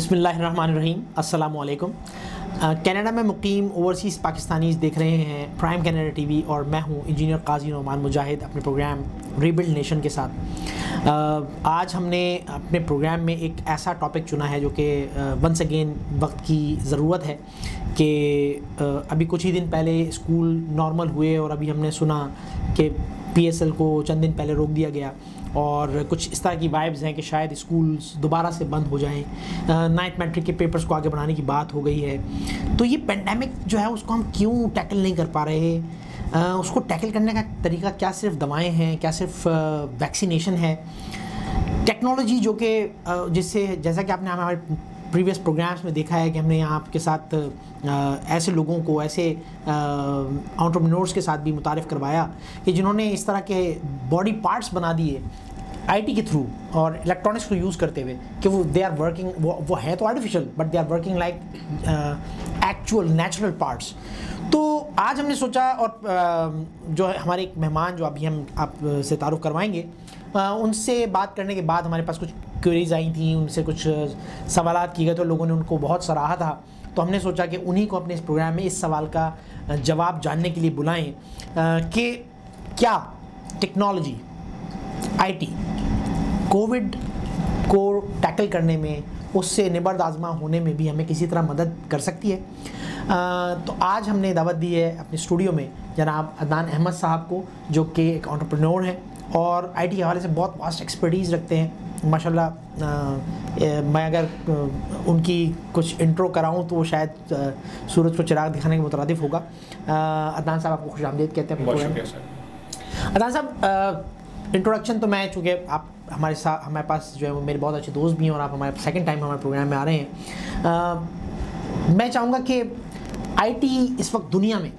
बिस्मिल्लाहिर्रहमानिर्रहीम, अस्सलामुअलैकुम। कनाडा में मुकीम ओवरसीज़ पाकिस्तानीज़ देख रहे हैं प्राइम कनाडा टीवी और मैं हूं इंजीनियर काजी नोमान मुजाहिद अपने प्रोग्राम रीबिल्ड नेशन के साथ। आज हमने अपने प्रोग्राम में एक ऐसा टॉपिक चुना है जो कि वंस अगेन वक्त की ज़रूरत है कि अभी कुछ ही दिन पहले स्कूल नॉर्मल हुए और अभी हमने सुना कि PSL को चंद दिन पहले रोक दिया गया और कुछ इस तरह की वाइब्स हैं कि शायद स्कूल्स दोबारा से बंद हो जाएं। 9th मैट्रिक के पेपर्स को आगे बढ़ाने की बात हो गई है। तो ये पेंडेमिक जो है उसको हम क्यों टैकल नहीं कर पा रहे? उसको टैकल करने का तरीका क्या सिर्फ दवाएं हैं, क्या सिर्फ वैक्सीनेशन है? टेक्नोलॉजी जो कि जिससे जैसा कि आपने हमारे प्रीवियस प्रोग्राम्स में देखा है कि हमने यहाँ आपके साथ ऐसे लोगों को, ऐसे एंटरप्रेन्योर्स के साथ भी मुतारिफ़ करवाया कि जिन्होंने इस तरह के बॉडी पार्ट्स बना दिए IT के थ्रू और इलेक्ट्रॉनिक्स को यूज़ करते हुए कि वो दे आर वर्किंग, वो है तो artificial but they are working like actual natural parts. तो आज हमने सोचा और जो हमारे एक मेहमान जो अभी हम आपसे तारुफ करवाएंगे उनसे बात करने के बाद हमारे पास कुछ क्वेरीज आई थी, उनसे कुछ सवालात किए गए तो लोगों ने उनको बहुत सराहा था। तो हमने सोचा कि उन्हीं को अपने इस प्रोग्राम में इस सवाल का जवाब जानने के लिए बुलाएं कि क्या टेक्नोलॉजी IT कोविड को टैकल करने में, उससे निबर्द आज़मा होने में भी हमें किसी तरह मदद कर सकती है। तो आज हमने दावत दी है अपने स्टूडियो में जनाब अदनान अहमद साहब को, जो कि एक एंटरप्रेन्योर हैं और IT के हवाले से बहुत वास्ट एक्सपर्टीज़ रखते हैं माशाल्लाह। मैं अगर उनकी कुछ इंट्रो कराऊं तो वो शायद सूरज को चिराग दिखाने के मुतरादिफ होगा। अदनान साहब आपको खुशामदीद कहते हैं। बहुत शुक्रिया सर। अदनान साहब, इंट्रोडक्शन तो मैं, चूँकि आप हमारे साथ, हमारे पास जो है वो मेरे बहुत अच्छे दोस्त भी हैं और आप हमारे सेकंड टाइम हमारे प्रोग्राम में आ रहे हैं, मैं चाहूँगा कि IT इस वक्त दुनिया में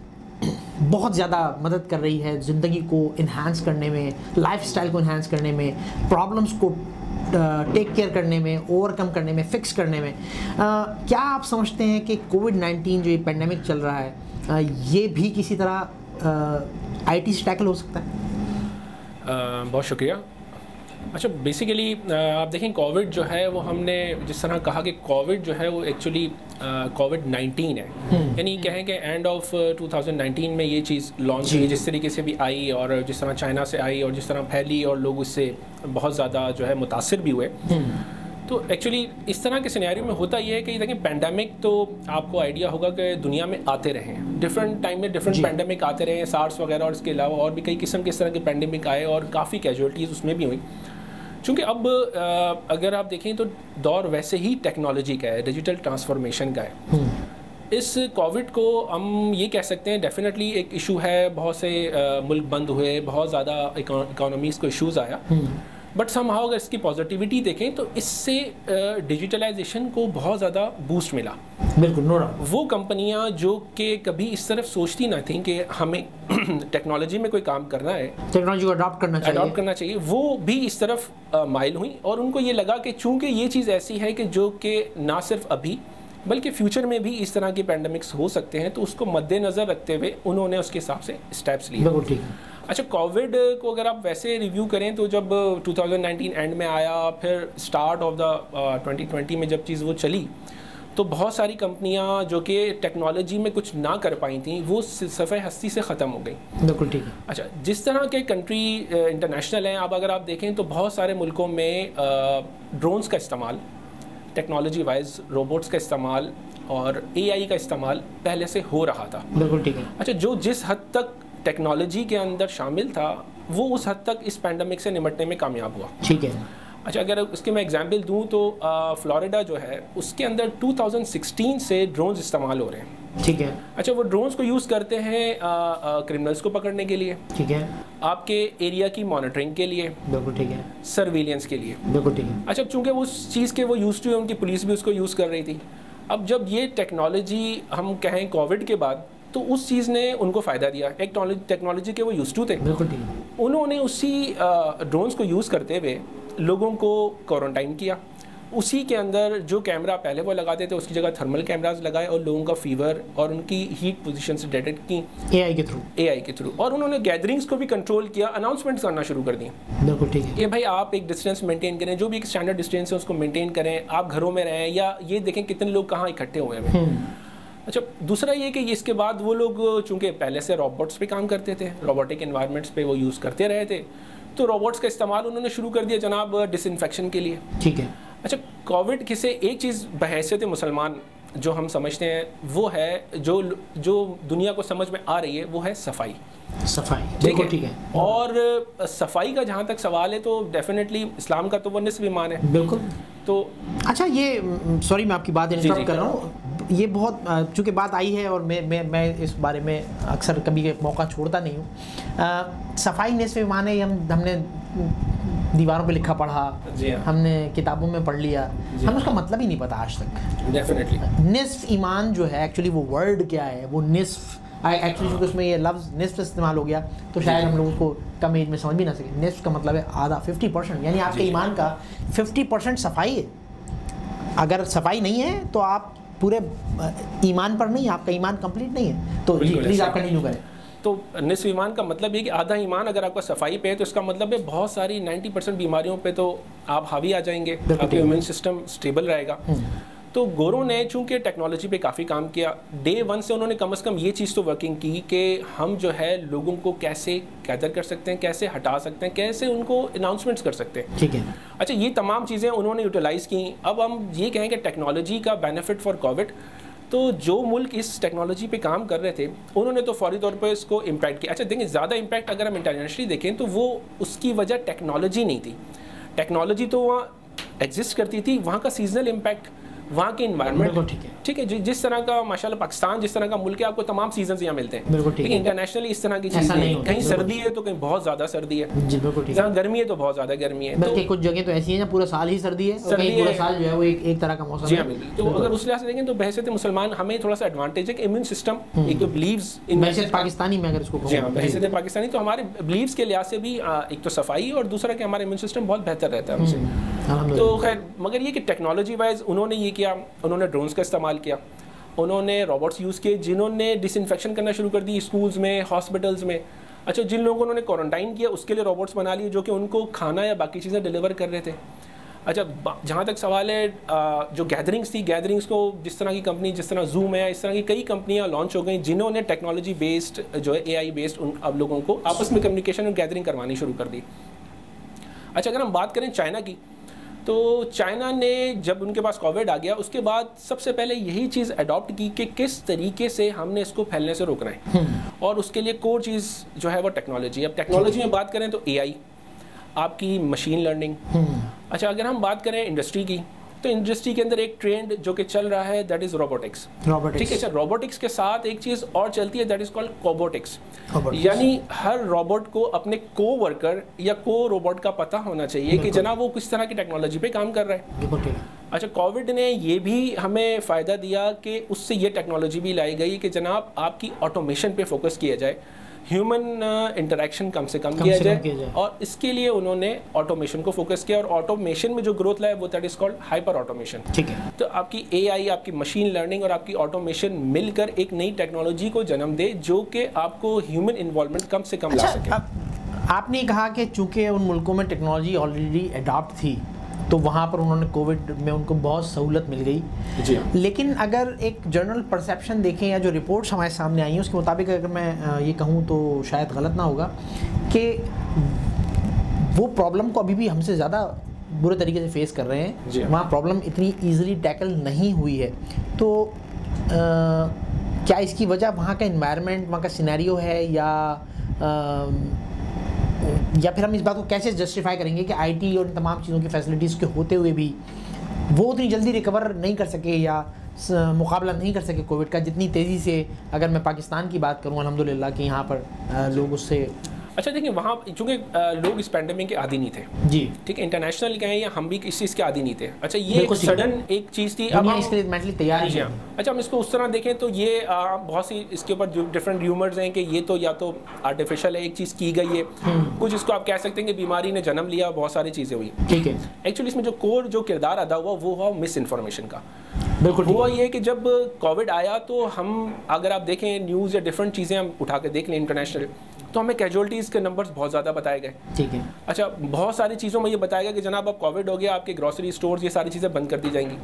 बहुत ज़्यादा मदद कर रही है ज़िंदगी को इन्हांस करने में, लाइफस्टाइल को इन्हांस करने में, प्रॉब्लम्स को टेक केयर करने में, ओवरकम करने में, फिक्स करने में। क्या आप समझते हैं कि कोविड-19 जो ये पेंडेमिक चल रहा है ये भी किसी तरह IT से टैकल हो सकता है? बहुत शुक्रिया। अच्छा, बेसिकली आप देखें कोविड जो है वो हमने जिस तरह कहा कि कोविड जो है वो एक्चुअली कोविड-19 है, यानी कहें कि एंड ऑफ 2019 में ये चीज़ लॉन्च हुई, जिस तरीके से भी आई और जिस तरह चाइना से आई और जिस तरह फैली और लोग उससे बहुत ज़्यादा जो है मुतासिर भी हुए। तो एक्चुअली इस तरह के सिनेरियो में होता ये है कि देखिए पैंडेमिक तो आपको आइडिया होगा कि दुनिया में आते रहे हैं, डिफरेंट टाइम में डिफरेंट पैंडेमिक आते रहे हैं, सार्स वगैरह और इसके अलावा और भी कई किस्म के इस तरह के पैंडेमिक आए और काफ़ी कैजुअलिटीज़ उसमें भी हुई। चूँकि अब अगर आप देखें तो दौर वैसे ही टेक्नोलॉजी का है, डिजिटल ट्रांसफॉर्मेशन का है। इस कोविड को हम ये कह सकते हैं डेफिनेटली एक इशू है, बहुत से मुल्क बंद हुए, बहुत ज़्यादा इकोनॉमीज़ को इशूज़ आया, बट समहाउ अगर इसकी पॉजिटिविटी देखें तो इससे डिजिटलाइजेशन को बहुत ज़्यादा बूस्ट मिला। बिल्कुल, नो डाउट। वो कंपनियां जो कि कभी इस तरफ सोचती ना थी कि हमें टेक्नोलॉजी में कोई काम करना है, टेक्नोलॉजी को अडॉप्ट करना चाहिए, वो भी इस तरफ माइल हुई और उनको ये लगा कि चूंकि ये चीज़ ऐसी है कि जो कि ना सिर्फ अभी बल्कि फ्यूचर में भी इस तरह के पैंडेमिक्स हो सकते हैं, तो उसको मद्देनज़र रखते हुए उन्होंने उसके हिसाब से स्टेप्स लिए। बिल्कुल ठीक। अच्छा, कोविड को अगर आप वैसे रिव्यू करें तो जब 2019 एंड में आया, फिर स्टार्ट ऑफ द 2020 में जब चीज़ वो चली, तो बहुत सारी कंपनियां जो कि टेक्नोलॉजी में कुछ ना कर पाई थी वो सफ़े हस्ती से ख़त्म हो गई। बिल्कुल ठीक है। अच्छा, जिस तरह के कंट्री इंटरनेशनल हैं, अब अगर आप देखें तो बहुत सारे मुल्कों में ड्रोन्स का इस्तेमाल, टेक्नोलॉजी वाइज रोबोट्स का इस्तेमाल और AI का इस्तेमाल पहले से हो रहा था। बिल्कुल ठीक है। अच्छा, जो जिस हद तक टेक्नोलॉजी के अंदर शामिल था वो उस हद तक इस पैंडेमिक से निपटने में कामयाब हुआ। ठीक है। अच्छा, अगर उसके मैं एग्जांपल दूं तो फ्लोरिडा जो है उसके अंदर 2016 से ड्रोन्स इस्तेमाल हो रहे हैं। ठीक है। अच्छा, वो ड्रोन्स को यूज़ करते हैं क्रिमिनल्स को पकड़ने के लिए, ठीक है, आपके एरिया की मॉनिटरिंग के लिए, बिल्कुल ठीक है, सर्विलियंस के लिए, बिल्कुल ठीक है। अच्छा, चूँकि उस चीज़ के वो यूज़ टू है, उनकी पुलिस भी उसको यूज़ कर रही थी। अब जब ये टेक्नोलॉजी हम कहें कोविड के बाद, तो उस चीज़ ने उनको फ़ायदा दिया। एक टेक्नोलॉजी के वो यूज़ टू थे, बिल्कुल ठीक है। उन्होंने उसी ड्रोन्स को यूज़ करते हुए लोगों को क्वारंटाइन किया, उसी के अंदर जो कैमरा पहले वो लगाते थे उसकी जगह थर्मल कैमराज लगाए और लोगों का फीवर और उनकी हीट पोजीशन से डिटेक्ट की एआई के थ्रू और उन्होंने गैदरिंग्स को भी कंट्रोल किया, अनाउंसमेंट्स करना शुरू कर दिए। बिल्कुल ठीक है कि भाई आप एक डिस्टेंस मेंटेन करें, जो भी एक स्टैंडर्ड डिस्टेंस है उसको मेंटेन करें, आप घरों में रहें या ये देखें कितने लोग कहाँ इकट्ठे हुए हैं। अच्छा, दूसरा ये कि इसके बाद वो लोग चूंकि पहले से रोबोट्स पे काम करते थे, रोबोटिक एनवायरनमेंट्स पे वो यूज़ करते रहे थे, तो रोबोट्स का इस्तेमाल उन्होंने शुरू कर दिया जनाब डिसइंफेक्शन के लिए। ठीक है। अच्छा, कोविड किसे एक चीज़ बहैसियत मुसलमान जो हम समझते हैं वो है जो दुनिया को समझ में आ रही है वो है सफाई। ठीक है। और सफाई का जहाँ तक सवाल है तो डेफिनेटली इस्लाम का तो वो निस्फ ईमान है। बिल्कुल। तो अच्छा, ये सॉरी मैं आपकी बात इंटरप्ट कर रहा हूँ, ये बहुत चूँकि बात आई है और मैं इस बारे में अक्सर कभी मौका छोड़ता नहीं हूँ। सफाई निस्फ ईमान है, हमने दीवारों पे लिखा पढ़ा, हमने किताबों में पढ़ लिया, हमें उसका मतलब ही नहीं पता आज तक। डेफिनेटली निस्फ ईमान जो है एक्चुअली वो वर्ड क्या है, वो निस्फ एक्चुअली क्योंकि उसमें ये लफ्ज़ निस्फ इस्तेमाल हो गया तो शायद हम लोग उसको कम एज में समझ भी ना सके। निस्फ का मतलब है आधा, 50%, यानी आपके ईमान का 50% सफाई है। अगर सफाई नहीं है तो आप पूरे ईमान पर नहीं, आपका ईमान कंप्लीट नहीं है। तो जी प्लीज़ आप कंटिन्यू करें। तो निस्फ ईमान का मतलब ये कि आधा ईमान अगर आपका सफाई पे है तो इसका मतलब है बहुत सारी 90% बीमारियों पे तो आप हावी आ जाएंगे, आपका इम्यून सिस्टम स्टेबल रहेगा। तो गोरों ने चूंकि टेक्नोलॉजी पे काफ़ी काम किया, डे 1 से उन्होंने कम से कम ये चीज़ तो वर्किंग की कि हम जो है लोगों को कैसे गैदर कर सकते हैं, कैसे हटा सकते हैं, कैसे उनको अनाउंसमेंट्स कर सकते हैं। ठीक है। अच्छा, ये तमाम चीज़ें उन्होंने यूटिलाइज़ की। अब हम ये कहें कि टेक्नोलॉजी का बेनिफिट फॉर कोविड, तो जो मुल्क इस टेक्नोलॉजी पे काम कर रहे थे उन्होंने तो फौरी तौर पर इसको इम्पैक्ट किया। अच्छा देखिए, ज़्यादा इम्पैक्ट अगर हम इंटरनेशनली देखें तो वो उसकी वजह टेक्नोलॉजी नहीं थी। टेक्नोलॉजी तो वहाँ एग्जिस्ट करती थी, वहाँ का सीजनल इम्पैक्ट, वहाँ के इन्वायरमेंट, ठीक है, जिस तरह का माशाल्लाह पाकिस्तान जिस तरह का मुल्क है, आपको तमाम सीजन यहाँ मिलते हैं। बिल्कुल ठीक है। इंटरनेशनली इस तरह की चीज़ नहीं, कहीं सर्दी है तो कहीं बहुत ज़्यादा सर्दी है, जहाँ गर्मी है तो बहुत ज़्यादा गर्मी है। बल्कि कुछ जगह तो ऐसी है पूरा साल ही सर्दी है, पूरा साल जो है वो एक तरह का मौसम है। तो अगर उस लिहाज से देखें तो बहैसियत मुसलमान हमें थोड़ा सा एडवांटेज है कि इम्यून सिस्टम एक तो बिलीव्स इन पाकिस्तानी में, अगर इसको बहैसियत पाकिस्तानी तो हमारे बिलीव्स के लिहाज से भी एक तो सफाई और दूसरा कि हमारा इम्यून सिस्टम बहुत बेहतर रहता है हमसे। तो खैर, मगर ये कि टेक्नोलॉजी वाइज उन्होंने ये किया, उन्होंने ड्रोन्स का इस्तेमाल किया, उन्होंने रोबोट्स यूज़ किए जिन्होंने डिसइंफेक्शन करना शुरू कर दी स्कूल्स में, हॉस्पिटल्स में। अच्छा, जिन लोगों को उन्होंने क्वारंटाइन किया उसके लिए रोबोट्स बना लिए जो कि उनको खाना या बाकी चीज़ें डिलीवर कर रहे थे। अच्छा, जहाँ तक सवाल है जो गैदरिंग्स थी, गैदरिंग्स को जिस तरह की कंपनी, जिस तरह जूम है, इस तरह की कई कंपनियाँ लॉन्च हो गई जिन्होंने टेक्नोलॉजी बेस्ड जो है AI बेस्ड उन अब लोगों को आपस में कम्युनिकेशन और गैदरिंग करवानी शुरू कर दी। अच्छा, अगर हम बात करें चाइना की, तो चाइना ने जब उनके पास कोविड आ गया उसके बाद सबसे पहले यही चीज़ अडॉप्ट की कि किस तरीके से हमने इसको फैलने से रोकना है, और उसके लिए कोर चीज़ जो है वो टेक्नोलॉजी। अब टेक्नोलॉजी में बात करें तो AI, आपकी मशीन लर्निंग। अच्छा, अगर हम बात करें इंडस्ट्री की तो इंडस्ट्री के अंदर एक ट्रेंड जो कि चल रहा है दैट इज़ रोबोटिक्स। ठीक है। अच्छा, रोबोटिक्स के साथ एक चीज़ और चलती है दैट इज़ कॉल्ड कोबोटिक्स, यानी हर रोबोट को अपने को वर्कर या को रोबोट का पता होना चाहिए कि जनाब वो किस तरह की टेक्नोलॉजी पे काम कर रहा है। अच्छा, कोविड ने ये भी हमें फ़ायदा दिया कि उससे ये टेक्नोलॉजी भी लाई गई कि जनाब आपकी ऑटोमेशन पे फोकस किया जाए, ह्यूमन इंटरेक्शन कम से कम किया जाए, और इसके लिए उन्होंने ऑटोमेशन को फोकस किया। और ऑटोमेशन में जो ग्रोथ लाया वो that is called hyper automation. ठीक है। तो आपकी AI, आपकी मशीन लर्निंग और आपकी ऑटोमेशन मिलकर एक नई टेक्नोलॉजी को जन्म दे जो कि आपको ह्यूमन इन्वॉल्वमेंट कम से कम ला सके। आपने कहा कि चूंकि उन मुल्कों में टेक्नोलॉजी ऑलरेडी अडॉप्ट थी तो वहाँ पर उन्होंने कोविड में उनको बहुत सहूलत मिल गई। जी। लेकिन अगर एक जनरल परसेप्शन देखें या जो रिपोर्ट्स हमारे सामने आई हैं उसके मुताबिक अगर मैं ये कहूँ तो शायद गलत ना होगा कि वो प्रॉब्लम को अभी भी हमसे ज़्यादा बुरे तरीके से फेस कर रहे हैं। वहाँ प्रॉब्लम इतनी ईजिली टैकल नहीं हुई है। तो क्या इसकी वजह वहाँ का इन्वायरमेंट, वहाँ का सिनेरियो है या फिर हम इस बात को कैसे जस्टिफाई करेंगे कि IT और इन तमाम चीज़ों की फैसिलिटीज़ के होते हुए भी वो उतनी जल्दी रिकवर नहीं कर सके या मुकाबला नहीं कर सके कोविड का जितनी तेज़ी से, अगर मैं पाकिस्तान की बात करूँ अल्हम्दुलिल्लाह कि यहाँ पर लोग उससे अच्छा देखिए, वहाँ चूँकि लोग इस पैंडेमिक के आदी नहीं थे जी, ठीक है, इंटरनेशनल कहें या हम भी इस चीज़ के आदी नहीं थे। अच्छा ये एक सडन एक चीज़ थी, अब हम इसके लिए मेंटली तैयार ही है। अच्छा हम इसको उस तरह देखें तो ये बहुत सी इसके ऊपर जो डिफरेंट र्यूमर्स हैं कि ये तो या तो आर्टिफिशियल है, एक चीज़ की गई है, कुछ इसको आप कह सकते हैं कि बीमारी ने जन्म लिया, बहुत सारी चीज़ें हुई। ठीक है, एक्चुअली इसमें जो कोर जो किरदार अदा हुआ वो हुआ मिस इन्फॉर्मेशन का। बिल्कुल हुआ ये कि जब कोविड आया तो हम अगर आप देखें न्यूज़ या डिफरेंट चीज़ें हम उठा के देख लें इंटरनेशनल, तो हमें कैजुअलिटीज़ के नंबर्स बहुत ज़्यादा बताए गए। ठीक है, अच्छा बहुत सारी चीज़ों में ये बताया गया कि जनाब अब कोविड हो गया, आपके ग्रोसरी स्टोर्स ये सारी चीज़ें बंद कर दी जाएंगी।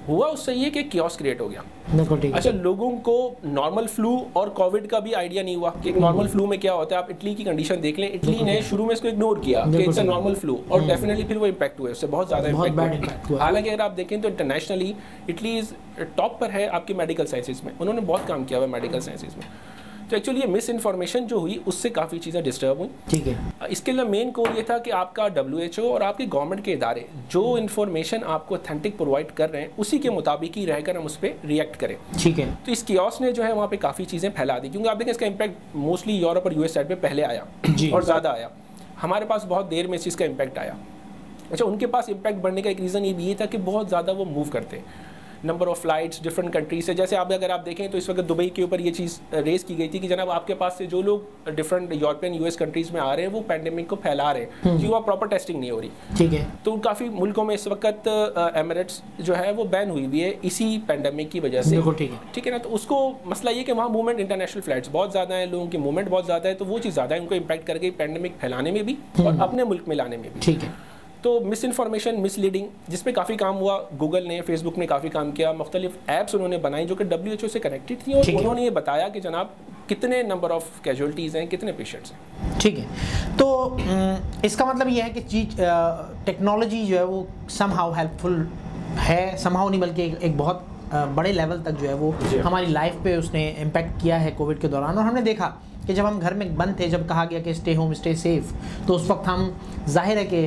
हुआ उससे ये कि कियोस्क क्रिएट हो गया। बिल्कुल ठीक है। अच्छा लोगों को नॉर्मल फ्लू और कोविड का भी आइडिया नहीं हुआ कि नॉर्मल फ्लू में क्या होता है। आप इटली की कंडीशन देख लें, इटली ने शुरू में इसको इग्नोर किया कि इट्स अ नॉर्मल फ्लू, और डेफिनेटली फिर वो इम्पैक्ट हुआ, उससे बहुत ज़्यादा इम्पैक्ट हुआ। हालांकि अगर आप देखें तो इंटरनेशनली इटली इज टॉप पर है आपकी मेडिकल साइंसेज में, उन्होंने बहुत काम किया हुआ है मेडिकल साइंसेज में। तो एक्चुअली ये मिस इन्फॉर्मेशन जो हुई उससे काफ़ी चीज़ें डिस्टर्ब हुई। ठीक है, इसके लिए मेन कोर ये था कि आपका WHO और आपके गवर्नमेंट के इदारे जो इन्फॉर्मेशन आपको ऑथेंटिक प्रोवाइड कर रहे हैं उसी के मुताबिक ही रहकर हम उस पर रिएक्ट करें। ठीक है, तो इस कियोस्क ने जो है वहाँ पे काफ़ी चीज़ें फैला दी, क्योंकि आप देखें इसका इम्पैक्ट मोस्टली यूरोप और US साइड पे पहले आया और ज़्यादा आया, हमारे पास बहुत देर में इस चीज़ का इम्पैक्ट आया। अच्छा उनके पास इम्पैक्ट बढ़ने का एक रीज़न ये भी ये था कि बहुत ज़्यादा वो मूव करते हैं, number of flights different countries से। जैसे आप अगर आप देखें तो इस वक्त दुबई के ऊपर ये चीज़ रेस की गई थी कि जनाब आपके पास से जो लोग डिफरेंट यूरोपियन US कंट्रीज में आ रहे हैं वो पैंडेमिक को फैला रहे हैं क्योंकि वहाँ प्रॉपर टेस्टिंग नहीं हो रही। ठीक है, तो काफ़ी मुल्कों में इस वक्त एमिरेट्स जो है वो बैन हुई है इसी पैंडेमिक की वजह से। ठीक है ना, तो उसको मसला ये कि वहाँ मूवमेंट इंटरनेशनल फ्लाइट्स बहुत ज़्यादा है, लोगों की मूवमेंट बहुत ज़्यादा है, तो वो चीज़ ज़्यादा है, उनको इम्पैक्ट कर गई पैंडेमिक फैलाने में भी और अपने मुल्क में लाने में भी। ठीक है, तो मिस इन्फॉर्मेशन मिसलीडिंग जिस पे काफ़ी काम हुआ, गूगल ने फेसबुक ने काफ़ी काम किया, मुख्तलिफ ऐप्स उन्होंने बनाई जो कि WHO से कनेक्टेड थी और उन्होंने ये बताया कि जनाब कितने नंबर ऑफ कैजुअलिटीज़ हैं, कितने पेशेंट्स हैं। ठीक है, तो इसका मतलब ये है कि चीज टेक्नोलॉजी जो है वो समहाउ हेल्पफुल है, समहाउ नहीं बल्कि एक बहुत बड़े लेवल तक जो है वो हमारी लाइफ पे उसने इम्पैक्ट किया है कोविड के दौरान। और हमने देखा कि जब हम घर में बंद थे, जब कहा गया कि स्टे होम स्टे सेफ, तो उस वक्त हम जाहिर है कि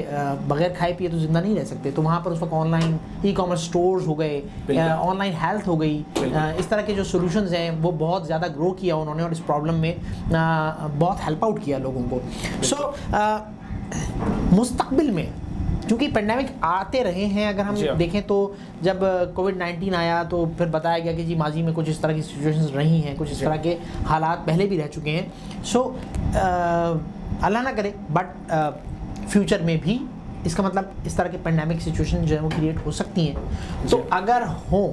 बगैर खाए पिए तो ज़िंदा नहीं रह सकते। तो वहाँ पर उस वक्त ऑनलाइन ई-कॉमर्स स्टोर्स हो गए, ऑनलाइन हेल्थ हो गई, इस तरह के जो सॉल्यूशंस हैं वो बहुत ज़्यादा ग्रो किया उन्होंने और इस प्रॉब्लम में बहुत हेल्प आउट किया लोगों को। सो मुस्तकबिल में क्योंकि पेंडेमिक आते रहे हैं, अगर हम देखें तो जब कोविड-19 आया तो फिर बताया गया कि जी माजी में कुछ इस तरह की सिचुएशंस रही हैं, कुछ इस तरह के हालात पहले भी रह चुके हैं। सो अल्लाह ना करे बट फ्यूचर में भी इसका मतलब इस तरह के पेंडेमिक सिचुएशन जो है वो क्रिएट हो सकती हैं। तो अगर हो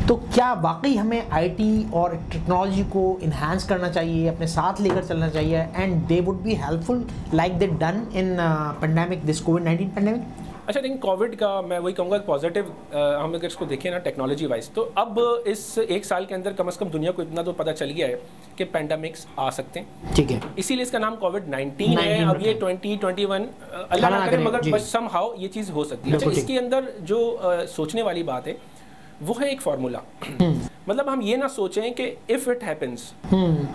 तो क्या वाकई हमें IT और टेक्नोलॉजी को इन्हांस करना चाहिए, अपने साथ लेकर चलना चाहिए, and they would be helpful like they done in pandemic, this covid pandemic? अच्छा देखिए कोविड का मैं वही कहूँगा पॉजिटिव हम अगर इसको देखें ना टेक्नोलॉजी वाइज, तो अब इस एक साल के अंदर कम से कम दुनिया को इतना तो पता चल गया है कि पेंडेमिक्स आ सकते हैं। ठीक है, इसीलिए इसका नाम कोविड-19 है। अब ये 2021 अल्लाह ना करे मगर समहाउ ये चीज़ हो सकती है। अच्छा इसके अंदर जो सोचने वाली बात है वो है एक फार्मूला। मतलब हम ये ना सोचें कि इफ इट हैपेंस,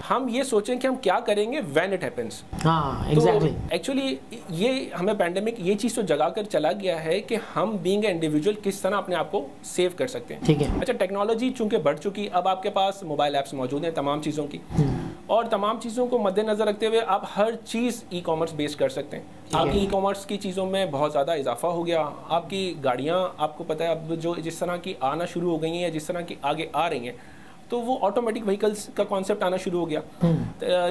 हम ये सोचें कि हम क्या करेंगे when it happens. Exactly. Actually ये हमें पैंडेमिक ये चीज़ तो जगा कर चला गया है कि हम बीइंग इंडिविजुअल किस तरह अपने आप को सेव कर सकते हैं। ठीक है। अच्छा टेक्नोलॉजी चूंकि बढ़ चुकी, अब आपके पास मोबाइल ऐप्स मौजूद हैं तमाम चीज़ों की, और तमाम चीज़ों को मद्देनज़र रखते हुए आप हर चीज़ ई-कॉमर्स बेस्ड कर सकते हैं। आपकी ई-कॉमर्स की चीज़ों में बहुत ज़्यादा इजाफा हो गया। आपकी गाड़ियाँ आपको पता है अब जो जिस तरह की आना शुरू हो गई हैं या जिस तरह की आगे आ रही हैं, तो वो ऑटोमेटिक व्हीकल्स का कॉन्सेप्ट आना शुरू हो गया।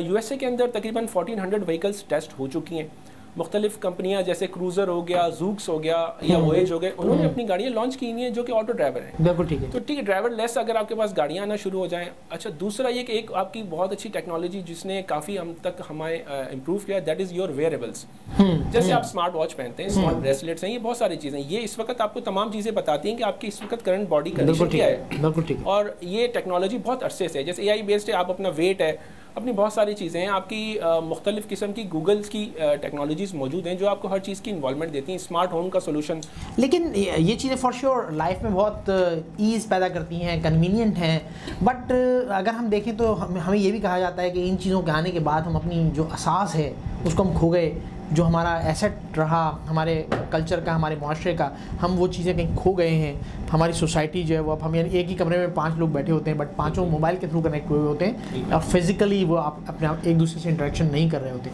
USA के अंदर तकरीबन 1400 व्हीकल्स टेस्ट हो चुकी हैं। मुख्तलिफ कंपनियां जैसे क्रूजर हो गया, जूक्स हो गया या वोएज हो गए, उन्होंने अपनी गाड़ियां लॉन्च की हुई हैं जो कि ऑटो ड्राइवर हैं। बिल्कुल ठीक है। तो ठीक है, ड्राइवर लेस अगर आपके पास गाड़ियां आना शुरू हो जाएं। अच्छा दूसरा ये कि एक आपकी बहुत अच्छी टेक्नोलॉजी जिसने काफ़ी हम तक हमारे इम्प्रूव किया, दैट इज़ योर वेयरेबल्स। जैसे आप स्मार्ट वॉच पहनते हैं, स्मार्ट ब्रेसलेट्स हैं, ये बहुत सारी चीज़ें, ये इस वक्त आपको तमाम चीज़ें बताती हैं कि आपकी इस वक्त करंट बॉडी कंडीशन क्या है। बिल्कुल ठीक है। और ये टेक्नोलॉजी बहुत अरसे से है, जैसे AI बेस्ड है, आप अपना वेट है, अपनी बहुत सारी चीज़ें हैं, आपकी मुख्तलिफ किस्म की गूगल्स की टेक्नोलॉजीज़ मौजूद हैं जो आपको हर चीज़ की इन्वॉल्वमेंट देती हैं, स्मार्ट होम का सोल्यूशन। लेकिन ये चीज़ें फॉर श्योर लाइफ में बहुत ईज़ पैदा करती हैं, कन्वीनियंट हैं, बट अगर हम देखें तो हमें ये भी कहा जाता है कि इन चीज़ों के आने के बाद हम अपनी जो असास है उसको हम खो गए। जो हमारा एसेट रहा हमारे कल्चर का, हमारे माशरे का, हम वो चीज़ें कहीं खो गए हैं। हमारी सोसाइटी जो है वो अब हम एक ही कमरे में 5 लोग बैठे होते हैं, बट पाँचों मोबाइल के थ्रू कनेक्ट हुए होते हैं और फिज़िकली वो आप अपने आप एक दूसरे से इंटरेक्शन नहीं कर रहे होते।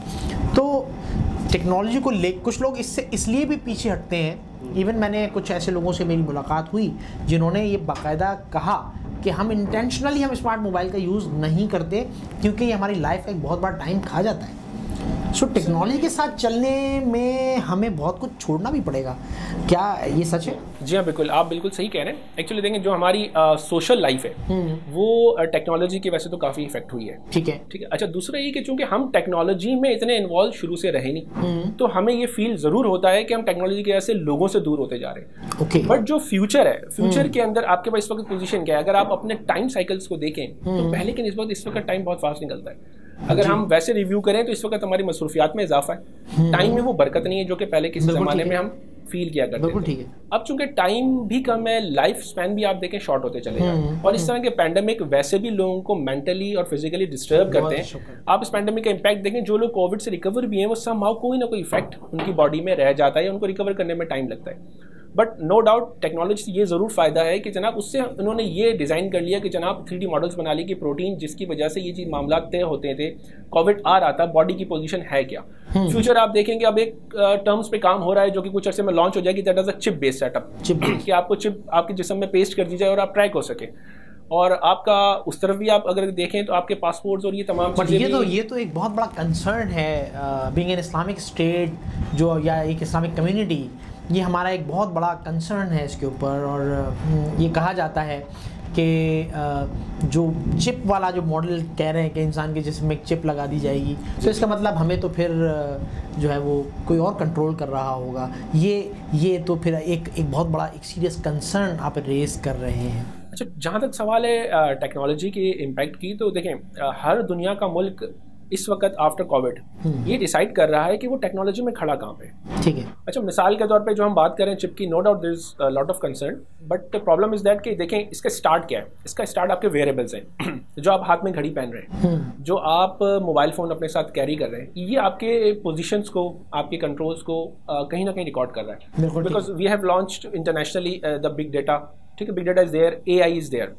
तो टेक्नोलॉजी को ले कुछ लोग इससे इसलिए भी पीछे हटते हैं। इवन मैंने कुछ ऐसे लोगों से मेरी मुलाकात हुई जिन्होंने ये बाकायदा कहा कि हम इंटेंशनली हम स्मार्ट मोबाइल का यूज़ नहीं करते क्योंकि ये हमारी लाइफ का एक बहुत बड़ा टाइम खा जाता है। सो टेक्नोलॉजी के साथ चलने में हमें बहुत कुछ छोड़ना भी पड़ेगा। क्या ये सच है? जी हाँ, बिल्कुल, आप बिल्कुल सही कह रहे हैं। एक्चुअली देखें, जो हमारी सोशल लाइफ है वो टेक्नोलॉजी की वजह से तो काफ़ी इफेक्ट हुई है। ठीक है, ठीक है। अच्छा, दूसरा ये कि चूंकि हम टेक्नोलॉजी में इतने इन्वॉल्व शुरू से रहे नहीं, तो हमें ये फील ज़रूर होता है कि हम टेक्नोलॉजी की वजह से लोगों से दूर होते जा रहे हैं। ओके, बट जो फ्यूचर है, फ्यूचर के अंदर आपके पास इस वक्त पोजीशन क्या है? अगर आप अपने टाइम साइकिल्स को देखें तो पहले के निस्बत इस वक्त टाइम बहुत फास्ट निकलता है। अगर हम वैसे रिव्यू करें तो इस वक्त हमारी मसरूफियात में इजाफा है, टाइम में वो बरकत नहीं है जो कि पहले किसी ज़माने में हम फील किया करते थे। ठीक है। अब चूंकि टाइम भी कम है, लाइफ स्पैन भी आप देखें शॉर्ट होते चले जाए, और इस तरह के पैंडेमिक वैसे भी लोगों को मेंटली और फिजिकली डिस्टर्ब करते हैं। आप इस पैंडेमिक का इम्पैक्ट देखें, जो लोग कोविड से रिकवर भी हैं वो समहाउ कोई ना कोई इफेक्ट उनकी बॉडी में रह जाता है, उनको रिकवर करने में टाइम लगता है। बट नो डाउट टेक्नोलॉजी से ये ज़रूर फ़ायदा है कि जनाब उससे उन्होंने ये डिज़ाइन कर लिया कि जनाब 3D मॉडल्स बना लिए कि प्रोटीन जिसकी वजह से ये चीज़ मामला तय होते थे, कोविड आ रहा था, बॉडी की पोजीशन है क्या। फ्यूचर आप देखेंगे अब एक टर्म्स पे काम हो रहा है जो कि कुछ अर्से में लॉन्च हो जाएगी, that is a chip based setup, कि आपको चिप आपके जिस्म में पेस्ट कर दी जाए और आप ट्रैक हो सके। और आपका उस तरफ भी आप अगर देखें तो आपके पासपोर्ट्स और ये तमाम चीज़ें, ये तो एक बहुत बड़ा कंसर्न है। बीइंग एन इस्लामिक स्टेट जो या एक इस्लामिक कम्युनिटी, ये हमारा एक बहुत बड़ा कंसर्न है इसके ऊपर। और ये कहा जाता है कि जो चिप वाला जो मॉडल कह रहे हैं कि इंसान के जिस्म में एक चिप लगा दी जाएगी, तो इसका मतलब हमें तो फिर जो है वो कोई और कंट्रोल कर रहा होगा। ये तो फिर एक बहुत बड़ा एक सीरियस कंसर्न आप रेस कर रहे हैं। अच्छा, जहाँ तक सवाल है टेक्नोलॉजी के इम्पैक्ट की, तो देखें हर दुनिया का मुल्क इस वक्त आफ्टर कोविड ये डिसाइड कर रहा है कि वो टेक्नोलॉजी में खड़ा कहाँ पे। ठीक है। अच्छा, मिसाल के तौर पे जो हम बात करें चिप की, no doubt there is lot of concern, but problem is that कि देखें इसका स्टार्ट क्या है। इसका स्टार्ट आपके वेयरेबल्स हैं जो आप हाथ में घड़ी पहन रहे हैं, जो आप मोबाइल फ़ोन अपने साथ कैरी कर रहे हैं, ये आपके पोजीशंस को, आपके कंट्रोल्स को कहीं ना कहीं रिकॉर्ड कर रहा है। Because we have launched internationally the big data. ठीक है, big data is there, AI is there,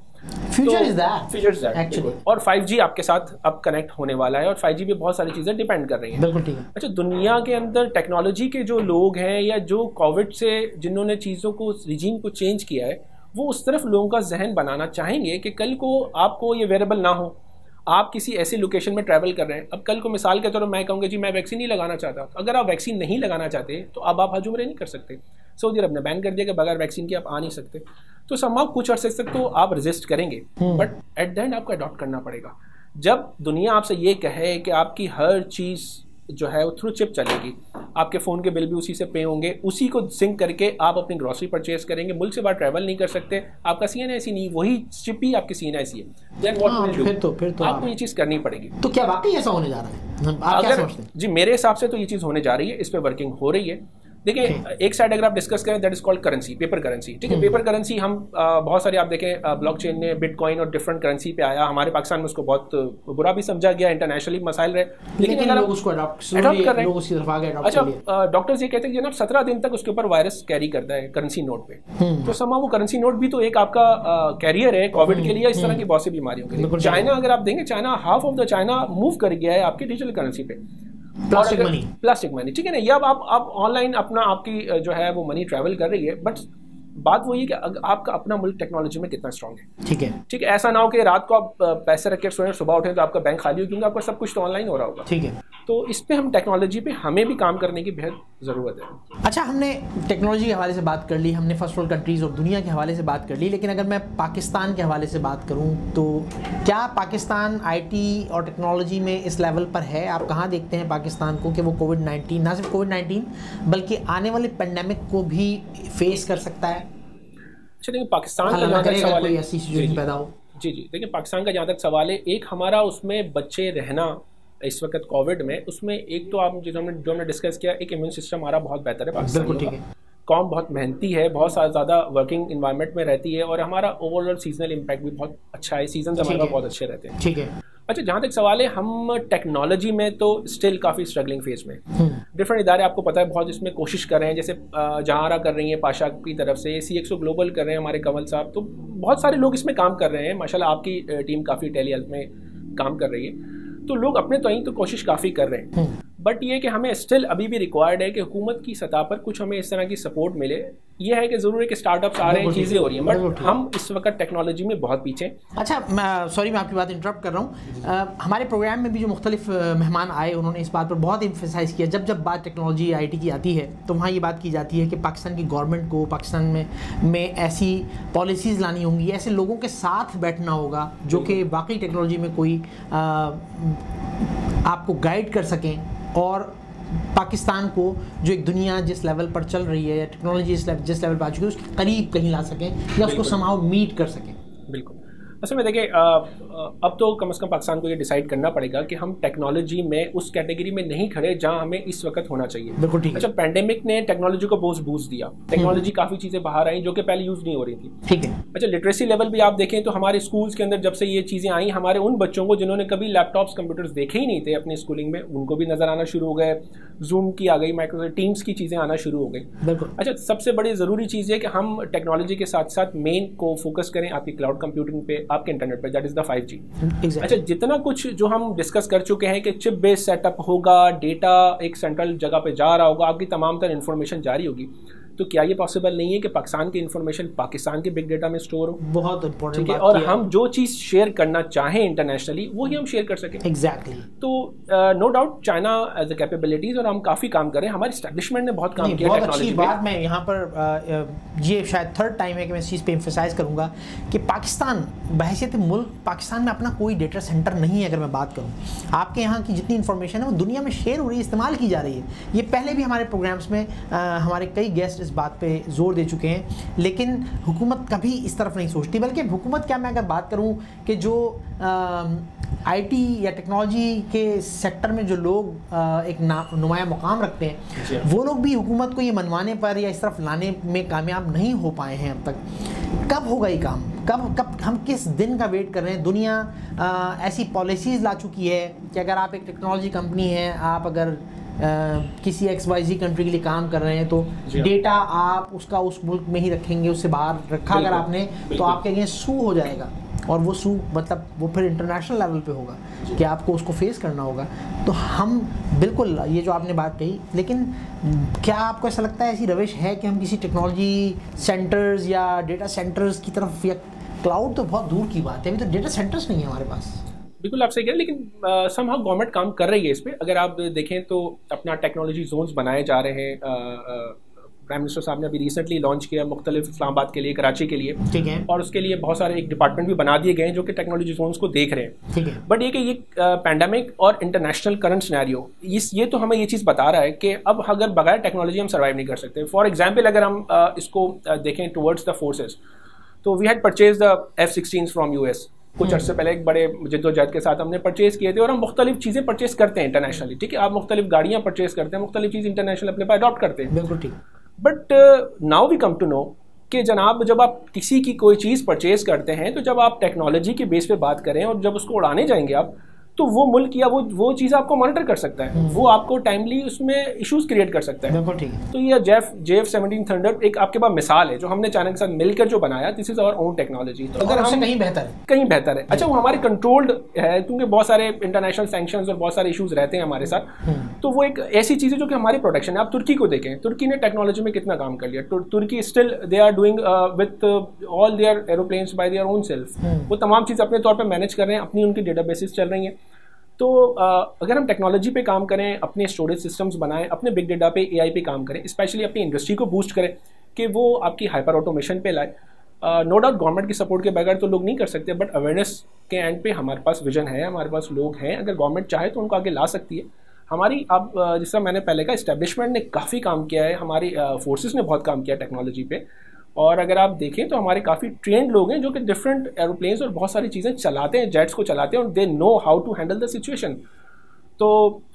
future is that actually. और 5G आपके साथ अब कनेक्ट होने वाला है, और 5G पे बहुत सारी चीज़ें डिपेंड कर रही हैं। बिल्कुल ठीक है। अच्छा, दुनिया के अंदर टेक्नोलॉजी के जो लोग हैं या जो कोविड से जिन्होंने चीज़ों को, रिजीम को चेंज किया है, वो उस तरफ लोगों का जहन बनाना चाहेंगे कि कल को आपको ये वेरेबल ना हो, आप किसी ऐसी लोकेशन में ट्रैवल कर रहे हैं। अब कल को मिसाल के तौर पर मैं कहूँगा जी मैं वैक्सीन नहीं लगाना चाहता, अगर आप वैक्सीन नहीं लगाना चाहते तो अब आप हज उम्रे नहीं कर सकते। सऊदी अरब ने बैन कर दिया कि बगैर वैक्सीन के आप आ नहीं सकते। तो समाव कुछ अर्से तक तो आप रेजिस्ट करेंगे, बट एट द एंड आपको अडॉप्ट करना पड़ेगा। जब दुनिया आपसे ये कहे कि आपकी हर चीज़ जो है वो थ्रू चिप चलेगी, आपके फ़ोन के बिल भी उसी से पे होंगे, उसी को सिंक करके आप अपनी ग्रॉसरी परचेज करेंगे, मुल्क से बाहर ट्रैवल नहीं कर सकते, आपका CNIC नहीं, वही चिप ही आपकी CNIC है, देन व्हाट विल डू? फिर तो आपको ये चीज़ करनी पड़ेगी। तो क्या वाकई ऐसा होने जा रहा है? आप क्या समझते हैं? जी, मेरे हिसाब से तो ये चीज़ होने जा रही है, इस पर वर्किंग हो रही है। देखिए, एक साइड अगर आप डिस्कस करें, that is called currency, paper currency. ठीक है, पेपर करेंसी हम बहुत सारे आप देखें ब्लॉकचेन में बिटकॉइन और डिफरेंट करेंसी पे आया, हमारे पाकिस्तान में उसको बहुत बुरा भी समझा गया, इंटरनेशनली मसाइल रहे, लेकिन लोग उसको अडॉप्ट कर रहे हैं। अच्छा, डॉक्टर्स ये कहते हैं कि 17 दिन तक उसके ऊपर वायरस कैरी करता है करेंसी नोट पे, तो समा वो करेंसी नोट भी तो एक आपका कैरियर है कोविड के लिए, इस तरह की बहुत सी बीमारियों के लिए। चाइना अगर आप देंगे, China half of the China move कर गया है आपकी डिजिटल करेंसी पे, प्लास्टिक मनी। ठीक है ना, ये अब आप ऑनलाइन अपना आपकी जो है वो मनी ट्रैवल कर रही है, बट बात वही है कि आपका अपना मुल्क टेक्नोलॉजी में कितना स्ट्रांग है। ठीक है, ऐसा ना हो कि रात को आप पैसे रख के सोएं, सुबह उठें तो आपका बैंक खाली हो, क्योंकि आपका सब कुछ तो ऑनलाइन हो रहा होगा। ठीक है, तो इस पे हम टेक्नोलॉजी पे हमें भी काम करने की बेहद ज़रूरत है। अच्छा, हमने टेक्नोलॉजी के हवाले से बात कर ली, हमने फर्स्ट वर्ल्ड कंट्रीज़ और दुनिया के हवाले से बात कर ली, लेकिन अगर मैं पाकिस्तान के हवाले से बात करूं तो क्या पाकिस्तान IT और टेक्नोलॉजी में इस लेवल पर है? आप कहाँ देखते हैं पाकिस्तान को कि वो कोविड-19, ना सिर्फ कोविड-19 बल्कि आने वाले पेंडेमिक को भी फेस कर सकता है? अच्छा, देखिए पाकिस्तान का जहाँ तक सवाल है, ऐसी सिचुएशन पैदा हो, जी देखिए पाकिस्तान का जहाँ तक सवाल है, एक हमारा उसमें बच्चे रहना इस वक्त कोविड में, उसमें एक तो आप जो हमने डिस्कस किया, एक इम्यून सिस्टम हमारा बहुत बेहतर है पाकिस्तान का, कौम बहुत मेहनती है, बहुत ज़्यादा वर्किंग इन्वायरमेंट में रहती है, और हमारा ओवरऑल सीजनल इम्पैक्ट भी बहुत अच्छा है, सीजन हमारे बहुत अच्छे रहते हैं। ठीक है। अच्छा, जहाँ तक सवाल है, हम टेक्नोलॉजी में तो स्टिल काफ़ी स्ट्रगलिंग फेज में। डिफरेंट इदारे आपको पता है बहुत इसमें कोशिश कर रहे हैं, जैसे जहारा कर रही हैं पाशा की तरफ से, CXO ग्लोबल कर रहे हैं हमारे कंवल साहब, तो बहुत सारे लोग इसमें काम कर रहे हैं माशाल्लाह। आपकी टीम काफ़ी टेली हेल्थ में काम कर रही है, तो लोग अपने तो कोशिश काफ़ी कर रहे हैं। बट ये कि हमें स्टिल अभी भी रिक्वायर्ड है कि हुकूमत की सतह पर कुछ हमें इस तरह की सपोर्ट मिले। ये है कि ज़रूर है कि स्टार्टअप्स आ रहे हैं, चीज़ें हो रही हैं, बट हम इस वक्त टेक्नोलॉजी में बहुत पीछे। अच्छा, सॉरी मैं आपकी बात इंटरप्ट कर रहा हूँ। हमारे प्रोग्राम में भी जो मुख्तलिफ मेहमान आए उन्होंने इस बात पर बहुत एम्फेसाइज़ किया, जब बात टेक्नोलॉजी IT की आती है तो वहाँ ये बात की जाती है कि पाकिस्तान की गवर्नमेंट को पाकिस्तान में ऐसी पॉलिसीज़ लानी होंगी, ऐसे लोगों के साथ बैठना होगा जो कि वाकई टेक्नोलॉजी में कोई आपको गाइड कर सकें और पाकिस्तान को जो एक दुनिया जिस लेवल पर चल रही है, टेक्नोलॉजी जिस लेवल पर आ चुकी है उसके करीब कहीं ला सकें या उसको समाव मीट कर सकें। बिल्कुल। असल में देखिए अब तो कम से कम पाकिस्तान को ये डिसाइड करना पड़ेगा कि हम टेक्नोलॉजी में उस कैटेगरी में नहीं खड़े जहां हमें इस वक्त होना चाहिए। बिल्कुल ठीक है। अच्छा, पैंडेमिक ने टेक्नोलॉजी को बहुत बूस्ट दिया, टेक्नोलॉजी काफ़ी चीज़ें बाहर आई जो कि पहले यूज़ नहीं हो रही थी। ठीक है। अच्छा, लिटरेसी लेवल भी आप देखें तो हमारे स्कूल्स के अंदर जब से ये चीज़ें आई, हमारे उन बच्चों को जिन्होंने कभी लैपटॉप्स कंप्यूटर्स देखे ही नहीं थे अपनी स्कूलिंग में, उनको भी नज़र आना शुरू हो गए। जूम की आ गई, माइक्रोसॉफ्ट टीम्स की चीज़ें आना शुरू हो गई। बिल्कुल। अच्छा, सबसे बड़ी ज़रूरी चीज़ है कि हम टेक्नोलॉजी के साथ साथ मेन को फोकस करें आपकी क्लाउड कंप्यूटिंग पे, आपके इंटरनेट पे, दैट इज़ द 5G। अच्छा, जितना कुछ जो हम डिस्कस कर चुके हैं कि चिप बेस्ड सेटअप होगा, डेटा एक सेंट्रल जगह पे जा रहा होगा, आपकी तमाम तर इन्फॉर्मेशन जारी होगी, तो क्या ये पॉसिबल नहीं है कि पाकिस्तान की इन्फॉर्मेशन पाकिस्तान के बिग डेटा में स्टोर हो? बहुत इंपॉर्टेंट बात। और हम जो चीज़ शेयर करना चाहें इंटरनेशनली वही हम शेयर कर सकें। एग्जैक्टली। तो no doubt China as a capabilities, और हम काफ़ी काम करें, हमारे एस्टैब्लिशमेंट ने बहुत काम किया। बहुत अच्छी बात। मैं यहाँ पर ये शायद थर्ड टाइम है कि मैं इस चीज़ पे एम्फेसाइज करूँगा कि पाकिस्तान बहैसियत मुल्क, पाकिस्तान में अपना कोई डेटा सेंटर नहीं है। अगर मैं बात करूँ, आपके यहाँ की जितनी इन्फॉर्मेशन है वो दुनिया में शेयर हो रही है, इस्तेमाल की जा रही है। ये पहले भी हमारे प्रोग्राम्स में हमारे कई गेस्ट इस बात पे जोर दे चुके हैं, लेकिन हुकूमत कभी इस तरफ नहीं सोचती। बल्कि हुकूमत क्या, मैं अगर बात करूं कि जो IT या टेक्नोलॉजी के सेक्टर में जो लोग एक नुमाया मुकाम रखते हैं, वो लोग भी हुकूमत को ये मनवाने पर या इस तरफ लाने में कामयाब नहीं हो पाए हैं अब तक। कब होगा ये काम? कब हम किस दिन का वेट कर रहे हैं? दुनिया ऐसी पॉलिसीज़ ला चुकी है कि अगर आप एक टेक्नोलॉजी कंपनी हैं, आप अगर किसी XYZ कंट्री के लिए काम कर रहे हैं तो डेटा आप उसका उस मुल्क में ही रखेंगे, उससे बाहर रखा अगर आपने तो आपके अगेंस्ट सू हो जाएगा, और वो सू मतलब वो फिर इंटरनेशनल लेवल पे होगा कि आपको उसको फेस करना होगा। तो हम बिल्कुल ये जो आपने बात कही, लेकिन क्या आपको ऐसा लगता है ऐसी रविश है कि हम किसी टेक्नोलॉजी सेंटर्स या डेटा सेंटर्स की तरफ, या क्लाउड तो बहुत दूर की बात है, अभी तो डेटा सेंटर्स नहीं है हमारे पास। बिल्कुल आप सही कह रहे हैं, लेकिन समहाउ गवर्नमेंट काम कर रही है इस पर। अगर आप देखें तो अपना टेक्नोलॉजी जोन्स बनाए जा रहे हैं। प्राइम मिनिस्टर साहब ने अभी रिसेंटली लॉन्च किया मुख्तलिफ, इस्लामाबाद के लिए, कराची के लिए, ठीक है, और उसके लिए बहुत सारे एक डिपार्टमेंट भी बना दिए गए हैं जो कि टेक्नोलॉजी जोन्स को देख रहे हैं। ठीक है। बट ये कि ये पैंडेमिक और इंटरनेशनल करंट सिनेरियो ये तो हमें ये चीज़ बता रहा है कि अब अगर बगैर टेक्नोलॉजी हम सर्वाइव नहीं कर सकते। फॉर एग्जाम्पल अगर हम इसको देखें टुवर्ड्स द फोर्सेज, तो we had purchase the F-16 from US कुछ अर्से पहले, एक बड़े जद्दोजहद के साथ हमने परचेज किए थे। और हम मुख्तलिफ चीज़ें परचेज करते हैं इंटरनेशनली, ठीक है, आप मुख्तलिफ गाड़ियाँ परचेज करते हैं, मुख्तलिफ चीज़ इंटरनेशनल अपने पास अडॉप्ट करते हैं। बिल्कुल ठीक। But now we come to know कि जनाब जब आप किसी की कोई चीज़ परचेज करते हैं, तो जब आप टेक्नोलॉजी के बेस पे बात करें और जब उसको उड़ाने जाएंगे आप, तो वो मुल्क या वो चीज़ आपको मॉनिटर कर सकता है, वो आपको टाइमली उसमें इश्यूज क्रिएट कर सकता है। बिल्कुल ठीक है। तो ये JF-17 थंडर एक आपके पास मिसाल है जो हमने चाइना के साथ मिलकर जो बनाया, this is our own technology. तो अगर हम कहीं बेहतर है। अच्छा, वो हमारे कंट्रोल्ड है क्योंकि बहुत सारे इंटरनेशनल सैंक्शंस और बहुत सारे इशूज रहते हैं हमारे साथ, तो वो एक ऐसी चीज़ है जो कि हमारी प्रोटेक्शन है। आप तुर्की को देखें, तुर्की ने टेक्नोलॉजी में कितना काम कर लिया। तुर्की still they are doing with all their aeroplanes by their own self, वो तमाम चीज़ अपने तौर पर मैनेज कर रहे हैं, अपनी उनकी डेटाबेसेस चल रही हैं। तो अगर हम टेक्नोलॉजी पे काम करें, अपने स्टोरेज सिस्टम्स बनाएं, अपने बिग डेटा पे, AI पे काम करें, स्पेशली अपनी इंडस्ट्री को बूस्ट करें कि वो आपकी हाइपर ऑटोमेशन पे लाए। नो डाउट गवर्नमेंट की सपोर्ट के बगैर तो लोग नहीं कर सकते, बट अवेयरनेस के एंड पे हमारे पास विजन है, हमारे पास लोग हैं। अगर गवर्नमेंट चाहे तो उनको आगे ला सकती है। हमारी अब जिस तरह मैंने पहले कहा, इस्टेब्लिशमेंट ने काफ़ी काम किया है, हमारी फोर्सेस ने बहुत काम किया टेक्नोलॉजी पे। और अगर आप देखें तो हमारे काफ़ी ट्रेंड लोग हैं जो कि डिफरेंट एरोप्लेन्स और बहुत सारी चीज़ें चलाते हैं, जेट्स को चलाते हैं, और they know how to handle the situation. तो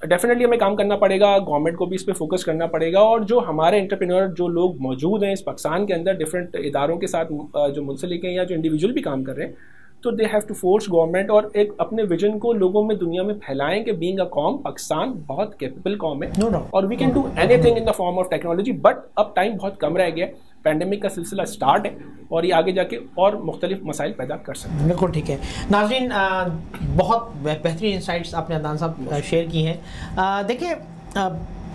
डेफिनेटली हमें काम करना पड़ेगा, गवर्नमेंट को भी इस पर फोकस करना पड़ेगा। और जो हमारे एंटरप्रेन्योर जो लोग मौजूद हैं इस पाकिस्तान के अंदर डिफरेंट इदारों के साथ जो मुंसलिक हैं या जो इंडिविजुअल भी काम कर रहे हैं, तो they have to force government और एक अपने विजन को लोगों में दुनिया में फैलाएं कि बीइंग अ कॉम पाकिस्तान बहुत कैपेबल कॉम है और we can do anything in the form of technology, but अब टाइम बहुत कम रह गया, पैंडेमिक का सिलसिला स्टार्ट है और ये आगे जाके और मुख्तलिफ मसाइल पैदा कर सकते हैं। बिल्कुल ठीक है। नाज़रीन, बहुत बेहतरीन इंसाइट्स आपने अदनान साहब शेयर की हैं। देखिए,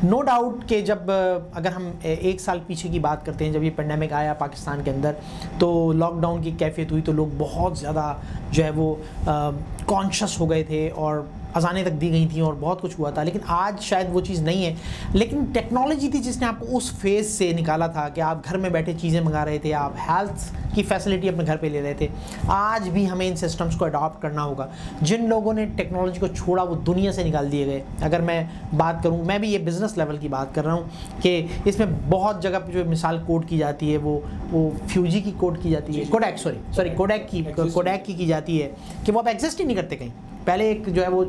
नो डाउट कि जब अगर हम एक साल पीछे की बात करते हैं, जब ये पेंडेमिक आया पाकिस्तान के अंदर, तो लॉकडाउन की कैफियत हुई तो लोग बहुत ज़्यादा जो है वो कॉन्शस हो गए थे और अजानें तक दी गई थी और बहुत कुछ हुआ था। लेकिन आज शायद वो चीज़ नहीं है, लेकिन टेक्नोलॉजी थी जिसने आपको उस फेज़ से निकाला था कि आप घर में बैठे चीज़ें मंगा रहे थे, आप हेल्थ की फैसिलिटी अपने घर पे ले रहे थे। आज भी हमें इन सिस्टम्स को अडॉप्ट करना होगा। जिन लोगों ने टेक्नोलॉजी को छोड़ा वो दुनिया से निकाल दिए गए। अगर मैं बात करूँ, मैं भी ये बिज़नेस लेवल की बात कर रहा हूँ कि इसमें बहुत जगह पर जो मिसाल कोड की जाती है वो फ्यूजी की कोड की जाती है, कोडैक की जाती है कि वो अब एग्जिस्ट ही नहीं करते कहीं। पहले एक जो है वो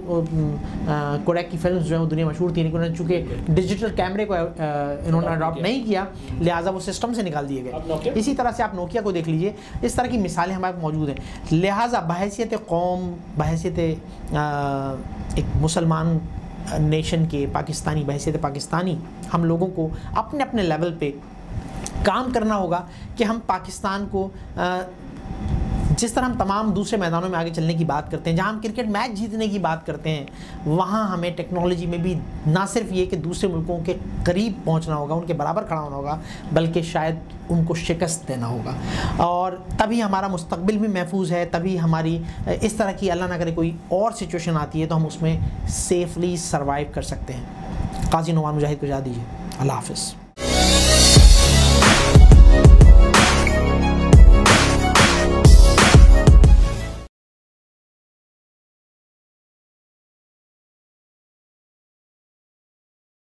कोडैक की फिल्म्स जो है वो दुनिया मशहूर थी, लेकिन उन्होंने चूँकि डिजिटल कैमरे को इन्होंने अडॉप्ट नहीं किया, लिहाजा वो सिस्टम से निकाल दिए गए। इसी तरह से आप नोकिया को देख लीजिए, इस तरह की मिसालें हमारे पास मौजूद हैं। लिहाजा बहैसियत कौम, बहैसियत एक मुसलमान नेशन के, पाकिस्तानी, बहैसियत पाकिस्तानी, हम लोगों को अपने अपने लेवल पे काम करना होगा कि हम पाकिस्तान को जिस तरह हम तमाम दूसरे मैदानों में आगे चलने की बात करते हैं, जहां हम क्रिकेट मैच जीतने की बात करते हैं, वहां हमें टेक्नोलॉजी में भी ना सिर्फ ये कि दूसरे मुल्कों के करीब पहुंचना होगा, उनके बराबर खड़ा होना होगा, बल्कि शायद उनको शिकस्त देना होगा। और तभी हमारा मुस्तकबिल भी महफूज है, तभी हमारी इस तरह की अल्लाह ना करे कोई और सिचुएशन आती है तो हम उसमें सेफली सर्वाइव कर सकते हैं। काजी नोमान मुजाहिद को इजाज़त दीजिए। अल्लाह हाफ़िज़।